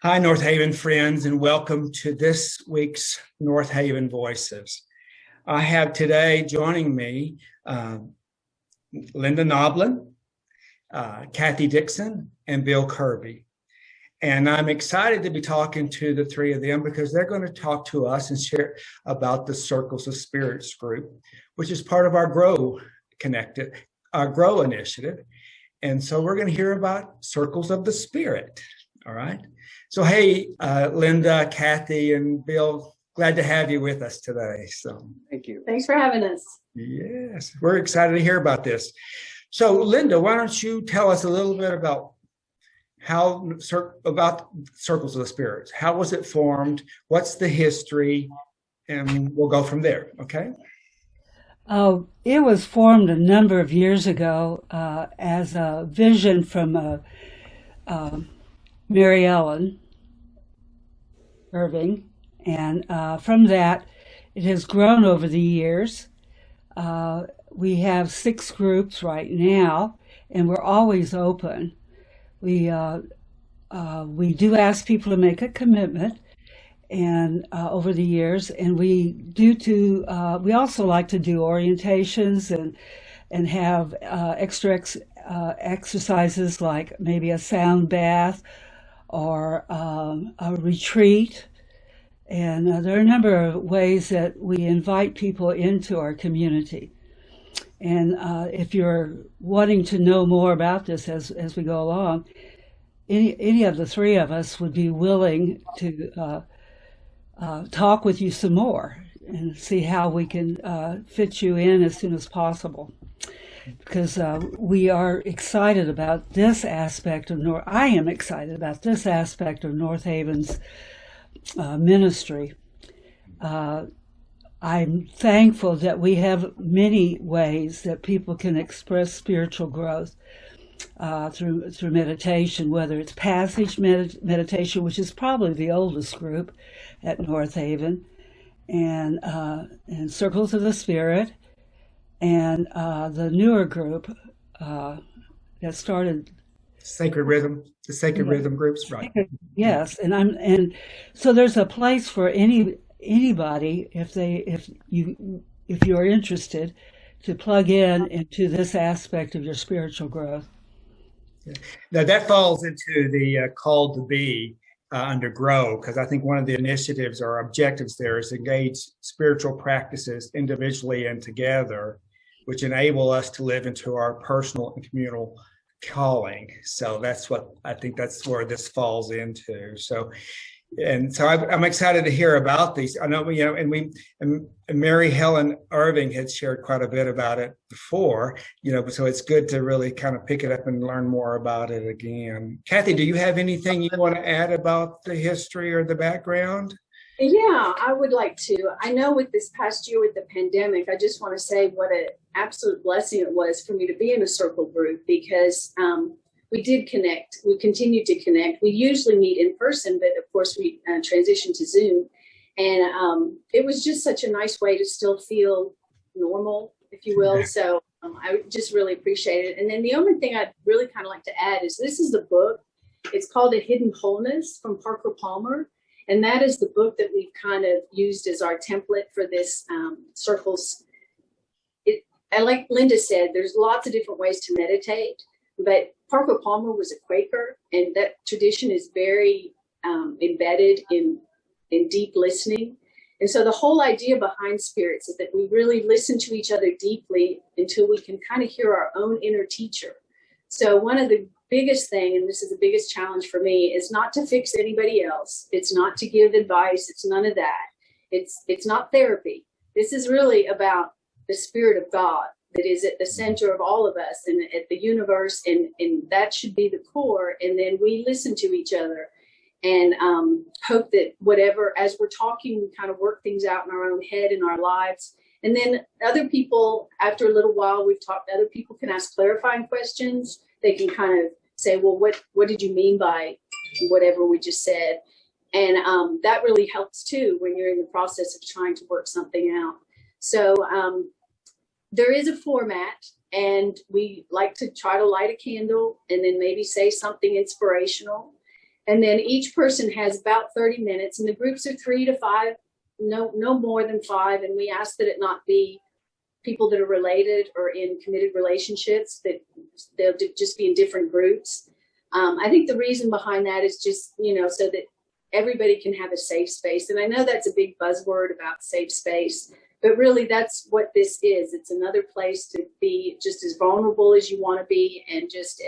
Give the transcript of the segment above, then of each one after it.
Hi, Northaven friends, and welcome to this week's Northaven Voices. I have today joining me Linda Noblin, Kathy Dickson, and Bill Kirby. And I'm excited to be talking to the three of them because they're going to talk to us and share about the Circles of Spirits group, which is part of our Grow initiative. And so we're going to hear about Circles of the Spirit. All right. So, hey, Linda, Kathy, and Bill, glad to have you with us today. So, thank you. Thanks for having us. Yes, we're excited to hear about this. So, Linda, why don't you tell us a little bit about Circles of the Spirits? How was it formed? What's the history? And we'll go from there. Okay. It was formed a number of years ago as a vision from Mary Ellen Irving, and from that it has grown over the years. We have 6 groups right now, and we're always open. We do ask people to make a commitment, and over the years, and we also like to do orientations and have extra exercises like maybe a sound bath or a retreat. And there are a number of ways that we invite people into our community. And if you're wanting to know more about this as we go along, any of the three of us would be willing to talk with you some more and see how we can fit you in as soon as possible. Because we are excited about this aspect of I am excited about this aspect of Northaven's ministry. I'm thankful that we have many ways that people can express spiritual growth through meditation, whether it's passage meditation, which is probably the oldest group at Northaven, and Circles of the Spirit, and the newer group that started Sacred Rhythm, the Sacred Rhythm groups, right? Yes, and so there's a place for anybody if you're interested to plug into this aspect of your spiritual growth. Yeah. Now that falls into the call to be under Grow, because I think one of the initiatives or objectives there is engage spiritual practices individually and together, which enable us to live into our personal and communal calling. So that's where this falls into. So I'm excited to hear about these. I know, and Mary Helen Irving had shared quite a bit about it before, so it's good to really kind of pick it up and learn more about it again. Kathy, do you have anything you want to add about the history or the background? Yeah, I would like to. I know with this past year with the pandemic, I just want to say what an absolute blessing it was for me to be in a circle group, because we did connect. We continued to connect. We usually meet in person, but of course we transitioned to Zoom. And it was just such a nice way to still feel normal, if you will. So I just really appreciate it. And then the only thing I'd really kind of like to add is this is the book. It's called A Hidden Wholeness from Parker Palmer. And that is the book that we've kind of used as our template for this Circles. Like Linda said, there's lots of different ways to meditate, but Parker Palmer was a Quaker, and that tradition is very embedded in deep listening. And so the whole idea behind spirits is that we really listen to each other deeply until we can kind of hear our own inner teacher. So one of the biggest thing, and this is the biggest challenge for me, is not to fix anybody else. It's not to give advice. It's none of that. It's not therapy. This is really about the Spirit of God that is at the center of all of us and at the universe, and that should be the core. And then we listen to each other and hope that whatever, as we're talking, we kind of work things out in our own head in our lives. And then other people, after a little while, we've talked, other people can ask clarifying questions. They can kind of say, well, what did you mean by whatever we just said? And that really helps too when you're in the process of trying to work something out. So there is a format, and we like to try to light a candle and then maybe say something inspirational. And then each person has about 30 minutes, and the groups are 3 to 5, no more than 5. And we ask that it not be people that are related or in committed relationships, that they'll just be in different groups. I think the reason behind that is just, so that everybody can have a safe space. And I know that's a big buzzword about safe space, but really that's what this is. It's another place to be just as vulnerable as you want to be, and just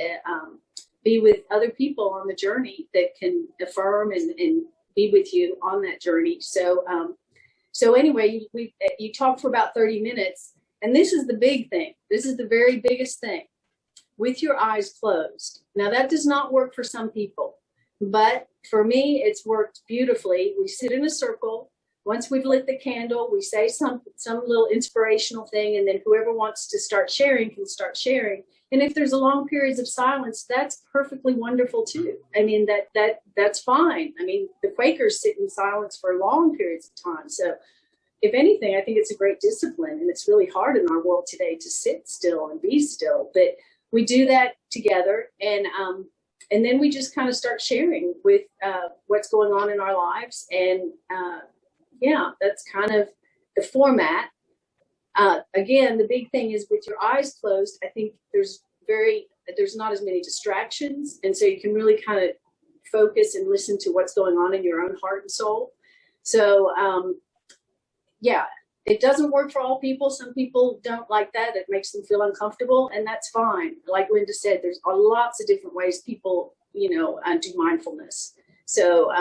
be with other people on the journey that can affirm and be with you on that journey. So anyway, you talk for about 30 minutes, and this is the big thing. This is the very biggest thing. With your eyes closed. Now that does not work for some people, but for me, it's worked beautifully. We sit in a circle. Once we've lit the candle, we say some little inspirational thing, and then whoever wants to start sharing can start sharing. And if there's a long periods of silence, that's perfectly wonderful too. I mean, that's fine. I mean, the Quakers sit in silence for long periods of time. So if anything, I think it's a great discipline, and it's really hard in our world today to sit still and be still. But we do that together, and then we just kind of start sharing with what's going on in our lives. And yeah, that's kind of the format. Again, the big thing is with your eyes closed, I think there's not as many distractions. And so you can really kind of focus and listen to what's going on in your own heart and soul. So yeah, it doesn't work for all people. Some people don't like that. It makes them feel uncomfortable, and that's fine. Like Linda said, there's lots of different ways people, do mindfulness. So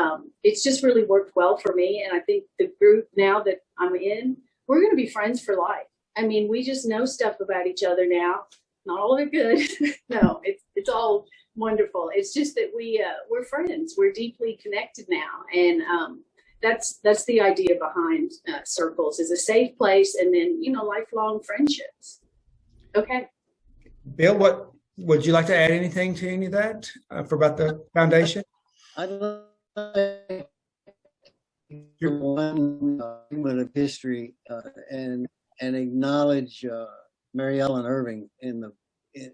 it's just really worked well for me. And I think the group now that I'm in, we're going to be friends for life. I mean, we just know stuff about each other now. Not all of it good. No, it's all wonderful. It's just that we're friends. We're deeply connected now. And that's the idea behind circles, is a safe place, and then, lifelong friendships. Okay. Bill, what would you like to add anything to any of that for about the foundation? I'd like one moment of history and acknowledge Mary Ellen Irving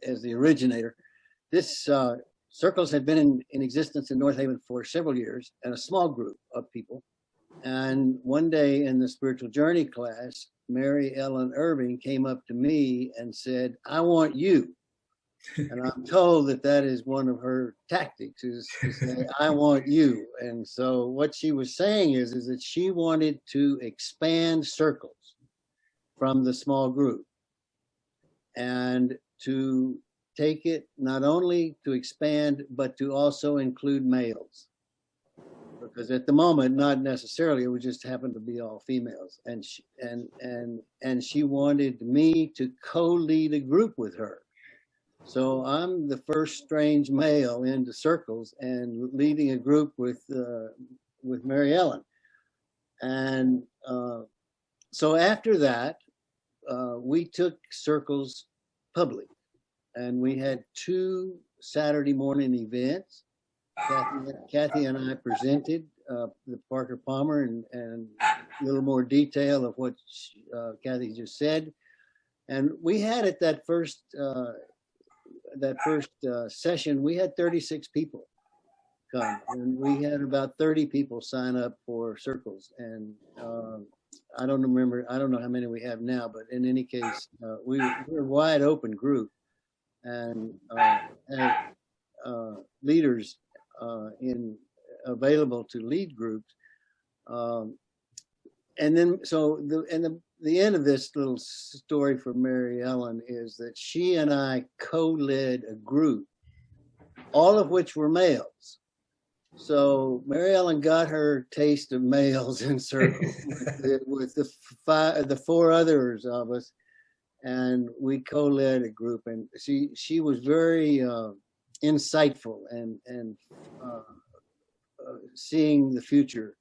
as the originator. This circles had been in existence in Northaven for several years, and a small group of people. And one day in the spiritual journey class, Mary Ellen Irving came up to me and said, "I want you." And I'm told that is one of her tactics, is to say, "I want you." And so what she was saying is that she wanted to expand circles from the small group, and to take it not only to expand, but to also include males. Because at the moment, not necessarily, it would just happen to be all females. And she wanted me to co-lead a group with her. So I'm the first strange male into circles and leading a group with Mary Ellen. And so after that, we took circles public, and we had 2 Saturday morning events. Kathy and I presented the Parker Palmer and a little more detail of what Kathy just said. And we had at that first session, we had 36 people come, and we had about 30 people sign up for circles. And I don't know how many we have now, but in any case, we're a wide open group, and have leaders available to lead groups. And then, so the end of this little story for Mary Ellen is that she and I co-led a group, all of which were males. So Mary Ellen got her taste of males in circles with the 4 others of us, and we co-led a group. And she was very insightful and seeing the future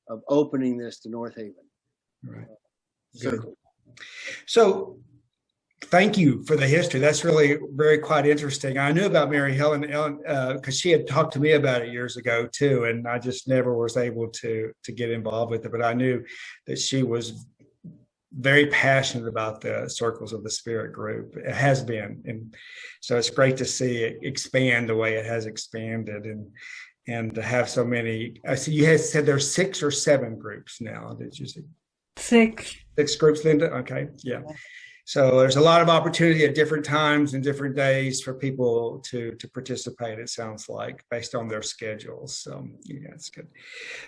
of opening this to Northaven. Right. Good. So thank you for the history. That's really quite interesting. I knew about Mary Ellen because she had talked to me about it years ago too, and I just never was able to get involved with it. But I knew that she was very passionate about the Circles of the Spirit group. It has been, and so it's great to see it expand the way it has expanded. and to have so many. I see you had said there's 6 or 7 groups now. Did you say 6? 6 groups, Linda? Okay, yeah. So there's a lot of opportunity at different times and different days for people to participate, it sounds like, based on their schedules. So yeah, that's good.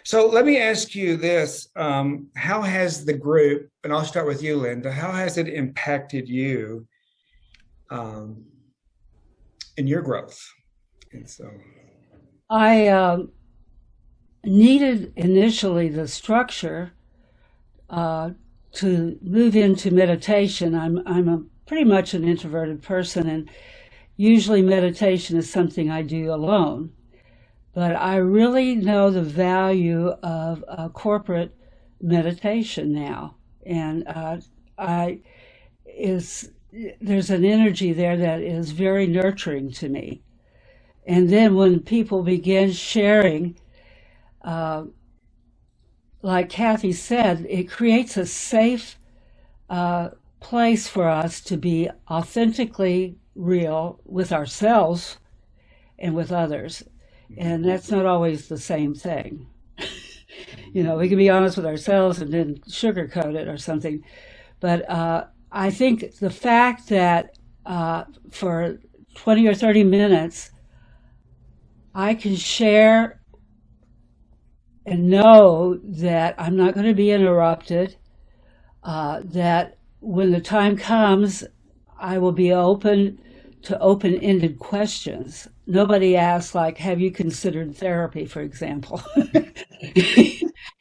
So let me ask you this. How has the group, and I'll start with you, Linda, how has it impacted you in your growth? And so I needed initially the structure to move into meditation. I'm pretty much an introverted person, and usually meditation is something I do alone. But I really know the value of corporate meditation now, and there's an energy there that is very nurturing to me. And then when people begin sharing, like Kathy said, it creates a safe place for us to be authentically real with ourselves and with others. And that's not always the same thing. We can be honest with ourselves and then sugarcoat it or something. But I think the fact that for 20 or 30 minutes, I can share and know that I'm not going to be interrupted, that when the time comes, I will be open to open-ended questions. Nobody asks, like, have you considered therapy, for example?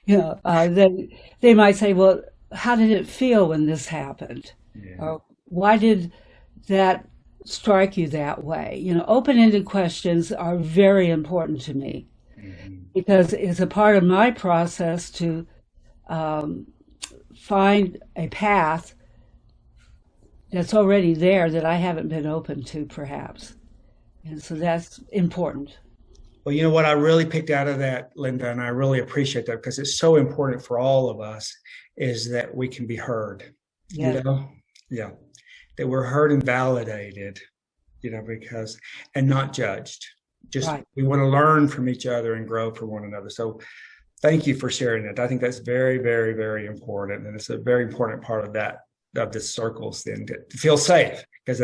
They might say, well, how did it feel when this happened? Yeah. Or why did that strike you that way? Open-ended questions are very important to me. Because it's a part of my process to find a path that's already there that I haven't been open to, perhaps. And so that's important. Well, what I really picked out of that, Linda, and I really appreciate that because it's so important for all of us, is that we can be heard. Yeah. Yeah. That we're heard and validated, and not judged. Just right. We want to learn from each other and grow from one another. So thank you for sharing that. I think that's very, very, very important. And it's a very important part of the circles then to feel safe, because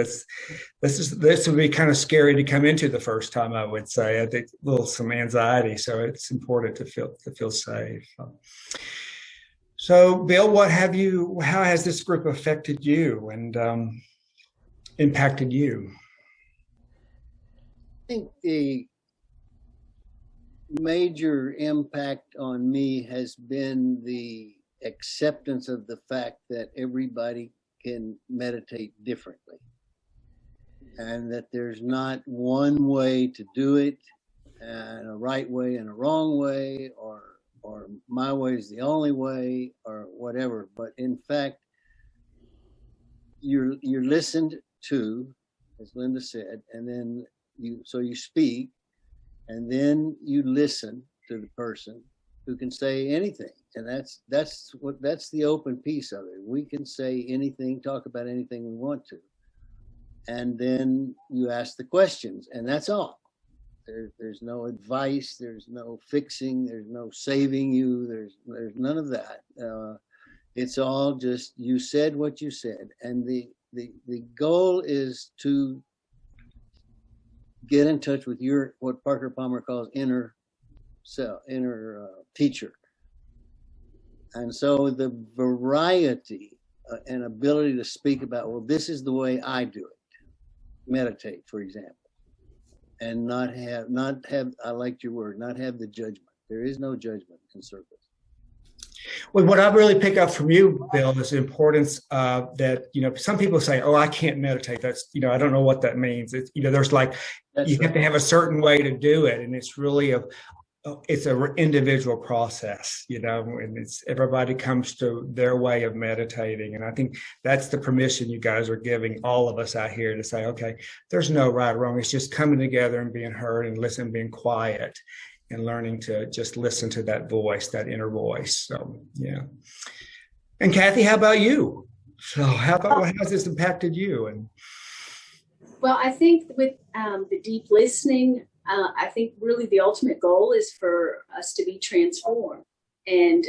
this would be kind of scary to come into the first time, I would say. I think some anxiety. So it's important to feel safe. So Bill, how has this group affected you and impacted you? I think the major impact on me has been the acceptance of the fact that everybody can meditate differently, and that there's not one way to do it, and a right way and a wrong way, or my way is the only way, or whatever. But in fact, you're listened to, as Linda said, and then you speak, and then you listen to the person who can say anything. And that's the open piece of it. We can say anything, talk about anything we want to. And then you ask the questions, and that's all. There's no advice, there's no fixing, there's no saving you, there's none of that. It's all just, you said what you said. And the goal is to get in touch with what Parker Palmer calls inner teacher. And so the variety and ability to speak about, well, this is the way I do it. Meditate, for example, and not have, I liked your word, not have the judgment. There is no judgment in circles. Well, what I really pick up from you, Bill, is the importance of that. Some people say, "Oh, I can't meditate." That's, I don't know what that means. It's, there's like, you have to have a certain way to do it, and it's really it's an individual process, and everybody comes to their way of meditating. And I think that's the permission you guys are giving all of us out here to say, okay, there's no right or wrong. It's just coming together and being heard and listening, being quiet, and learning to just listen to that voice, that inner voice. So, yeah. And Kathy, how about you? So how has this impacted you? Well, I think with the deep listening, I think really the ultimate goal is for us to be transformed, and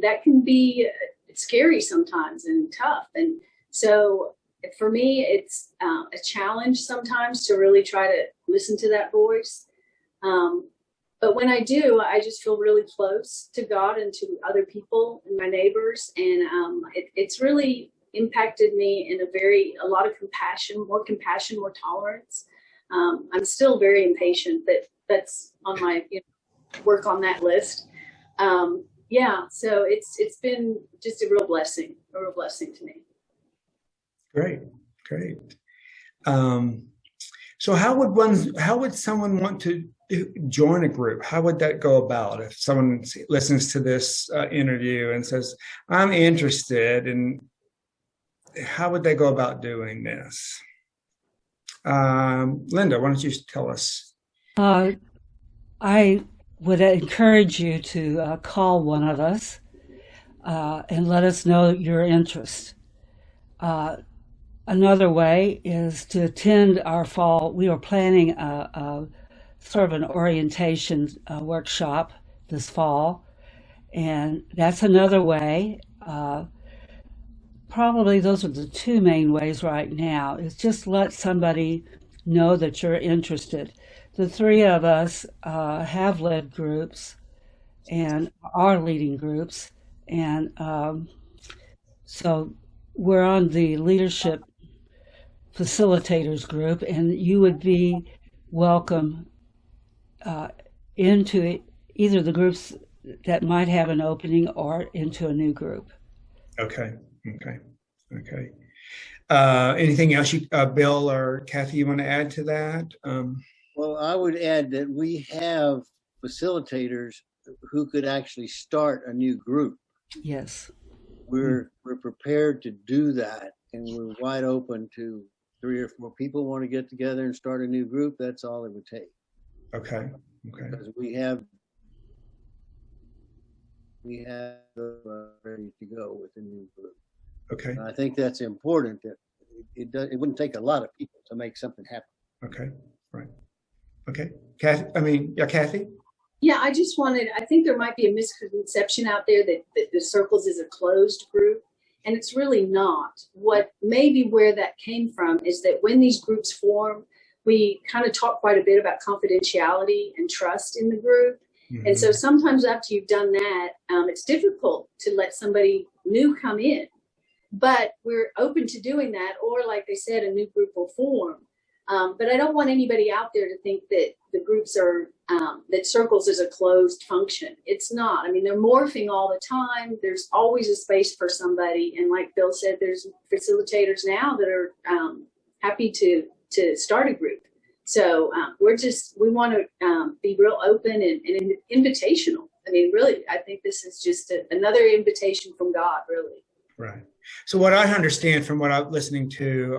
that can be scary sometimes and tough. And so for me, it's a challenge sometimes to really try to listen to that voice. But when I do, I just feel really close to God and to other people and my neighbors. And it's really impacted me in a lot of compassion, more tolerance. I'm still very impatient, but that's on my work on that list. So it's been just a real blessing to me. Great. So how would someone want to join a group? How would that go about if someone listens to this interview and says, I'm interested, and how would they go about doing this? Linda, why don't you tell us? I would encourage you to call one of us and let us know your interest. Another way is to attend our fall. We are planning a sort of an orientation workshop this fall, and that's another way. Probably those are the two main ways right now, is just let somebody know that you're interested. The three of us have led groups and are leading groups, and so we're on the leadership facilitators group, and you would be welcome into either the groups that might have an opening or into a new group. Okay. Anything else, Bill or Kathy, you want to add to that? Well, I would add that we have facilitators who could actually start a new group. Yes. We're prepared to do that, and we're wide open to 3 or 4 people want to get together and start a new group. That's all it would take. Okay. Because we have ready to go with a new group. Okay. And I think that's important. That it wouldn't take a lot of people to make something happen. Okay. Right. Okay. Kathy. Yeah, I think there might be a misconception out there that the Circles is a closed group, and it's really not. Where that came from is that when these groups form, we kind of talk quite a bit about confidentiality and trust in the group. Mm-hmm. And so sometimes after you've done that, it's difficult to let somebody new come in, but we're open to doing that. Or like they said, a new group will form. But I don't want anybody out there to think that the groups are, that Circles is a closed function. It's not. I mean, they're morphing all the time. There's always a space for somebody. And like Bill said, there's facilitators now that are happy to start a group. So we want to be real open and invitational. I mean, really, I think this is just another invitation from God, really. Right. So what I understand from what I'm listening to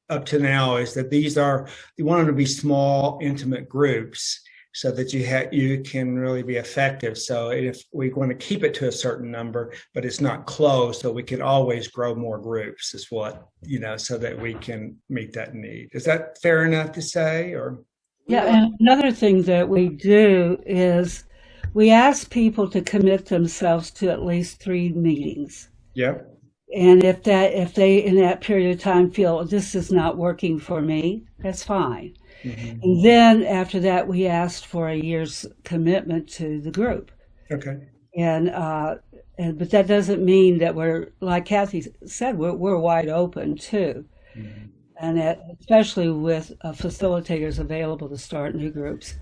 up to now is that you want them to be small, intimate groups so that you can really be effective. So if we want to keep it to a certain number, but it's not closed, so we can always grow more groups is what, so that we can meet that need. Is that fair enough to say? Or? Yeah. And another thing that we do is we ask people to commit themselves to at least 3 meetings. Yep. And if they in that period of time feel this is not working for me, that's fine. Mm-hmm. And then after that, we asked for a year's commitment to the group. Okay. But that doesn't mean that we're, like Kathy said, we're wide open too, mm-hmm. and especially with facilitators available to start new groups.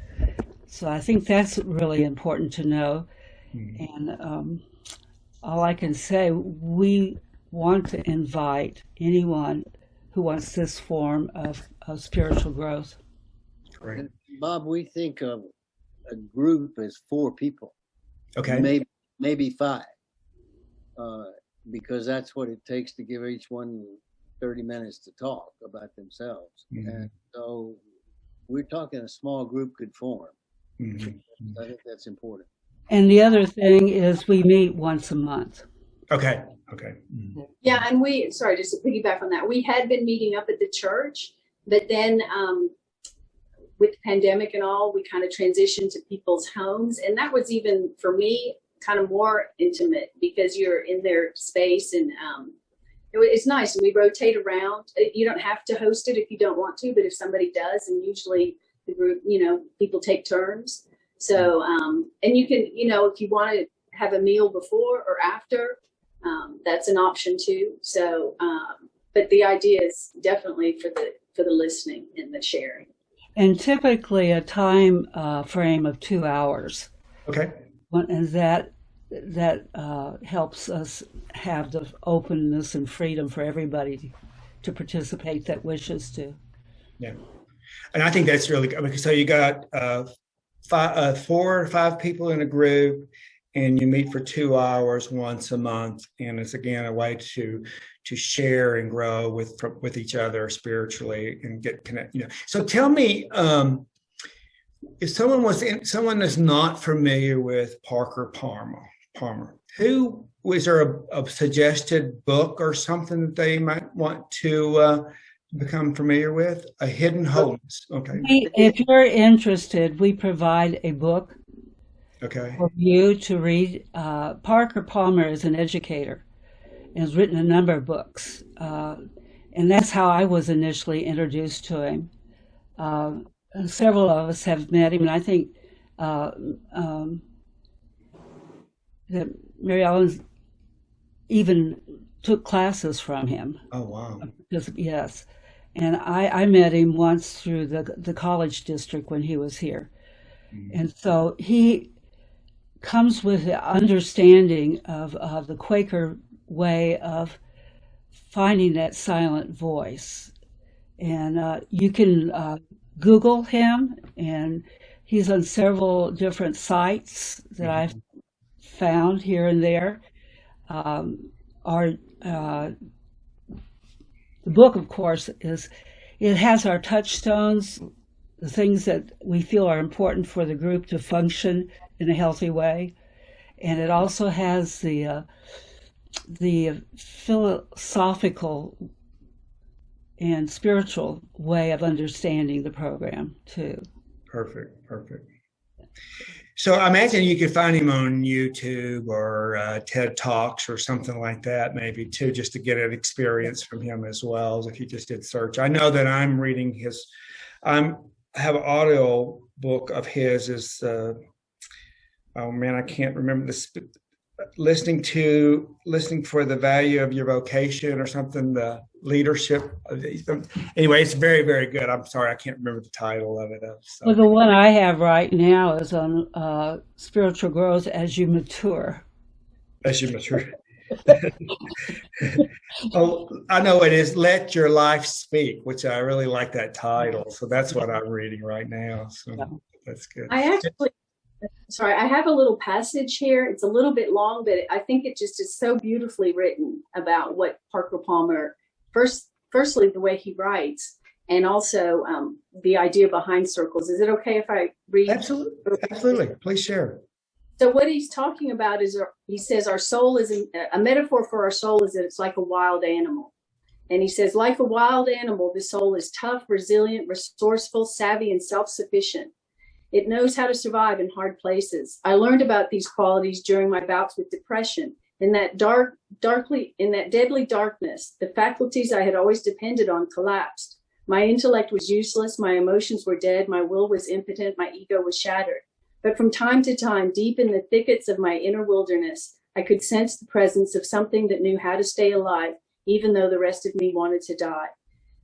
So I think that's really important to know. Mm-hmm. And all I can say, we want to invite anyone who wants this form of spiritual growth. Great. Bob, we think of a group as 4 people. Okay. Maybe 5, because that's what it takes to give each one 30 minutes to talk about themselves. Mm-hmm. And so we're talking a small group could form. Mm-hmm. I think that's important. And the other thing is we meet once a month. Okay. Mm-hmm. Yeah, and just to piggyback on that, we had been meeting up at the church, but then with the pandemic and all, we kind of transitioned to people's homes. And that was even, for me, kind of more intimate because you're in their space. And it's nice. And we rotate around. You don't have to host it if you don't want to, but if somebody does, and usually the group, people take turns. So, and you can, if you want to have a meal before or after, that's an option too. So, but the idea is definitely for the listening and the sharing. And typically a time frame of 2 hours. Okay. And that helps us have the openness and freedom for everybody to participate that wishes to. Yeah. And I think that's really good. So you got 4 or 5 people in a group, and you meet for 2 hours once a month. And it's, again, a way to share and grow with each other spiritually and get connected. So tell me, if someone is not familiar with Parker Palmer, was there a suggested book or something that they might want to become familiar with? A Hidden Wholeness. Okay. If you're interested, we provide a book for you to read. Parker Palmer is an educator and has written a number of books. And that's how I was initially introduced to him. Several of us have met him, and I think that Mary Ellen even took classes from him. Oh, wow. Yes. And I met him once through the college district when he was here. Mm-hmm. And so he comes with the understanding of the Quaker way of finding that silent voice. And you can Google him, and he's on several different sites that I've found here and there. The book, of course, it has our touchstones, the things that we feel are important for the group to function in a healthy way. And it also has the philosophical and spiritual way of understanding the program too. Perfect. So I imagine you could find him on YouTube or TED Talks or something like that, maybe too, just to get an experience from him as well as if you just did search. I know that I'm reading I have an audio book of his is, oh man, I can't remember this. Listening for the value of your vocation or something, the leadership. Anyway, it's very, very good. I'm sorry, I can't remember the title of it. Well, the one I have right now is on spiritual growth as you mature. As you mature. Oh, I know it is Let Your Life Speak, which I really like that title. So that's what I'm reading right now. So that's good. I have a little passage here. It's a little bit long, but I think it just is so beautifully written about what Parker Palmer, firstly, the way he writes, and also the idea behind circles. Is it okay if I read? Absolutely. Please share. So what he's talking about is, he says, our soul is a metaphor for our soul is that it's like a wild animal. And he says, like a wild animal, the soul is tough, resilient, resourceful, savvy, and self-sufficient. It knows how to survive in hard places. I learned about these qualities during my bouts with depression. In that deadly darkness, the faculties I had always depended on collapsed. My intellect was useless, my emotions were dead, my will was impotent, my ego was shattered. But from time to time, deep in the thickets of my inner wilderness, I could sense the presence of something that knew how to stay alive, even though the rest of me wanted to die.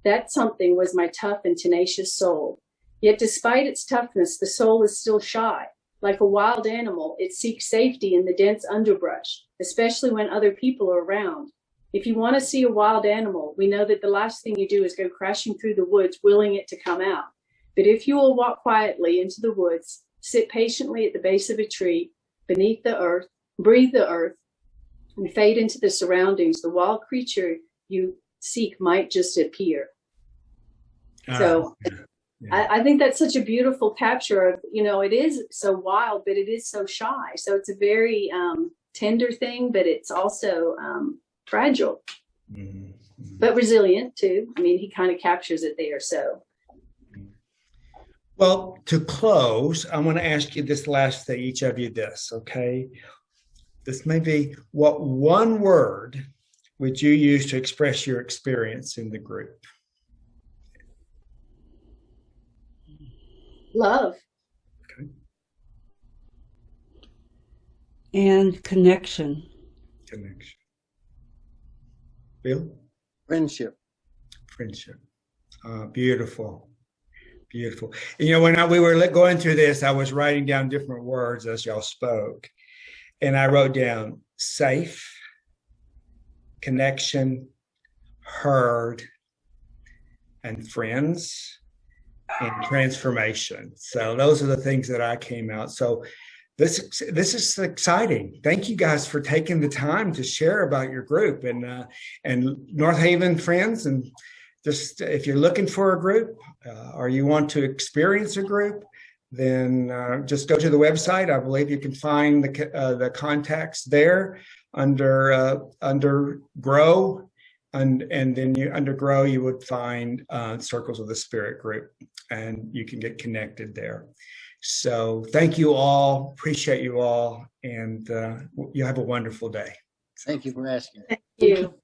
That something was my tough and tenacious soul. Yet despite its toughness, the soul is still shy. Like a wild animal, it seeks safety in the dense underbrush, especially when other people are around. If you want to see a wild animal, we know that the last thing you do is go crashing through the woods, willing it to come out. But if you will walk quietly into the woods, sit patiently at the base of a tree, beneath the earth, breathe the earth, and fade into the surroundings, the wild creature you seek might just appear. I think that's such a beautiful capture of, it is so wild, but it is so shy. So it's a very tender thing, but it's also fragile, but resilient too. I mean, he kind of captures it there. So. Well, to close, I want to ask you this last thing, each of you this, okay? This may be, what one word would you use to express your experience in the group? Love. Okay. And connection. Connection. Bill? Friendship. Friendship. Beautiful. Beautiful. And, you know, when we were going through this, I was writing down different words as y'all spoke. And I wrote down safe, connection, heard, and friends, and transformation. So those are the things that I came out. So this is exciting. Thank you guys for taking the time to share about your group and Northaven friends. And just if you're looking for a group or you want to experience a group, then just go to the website. I believe you can find the contacts there under Grow, and then under Grow you would find Circles of the Spirit group, and you can get connected there. So thank you all. Appreciate you all, and you have a wonderful day. Thank you for asking. Thank you.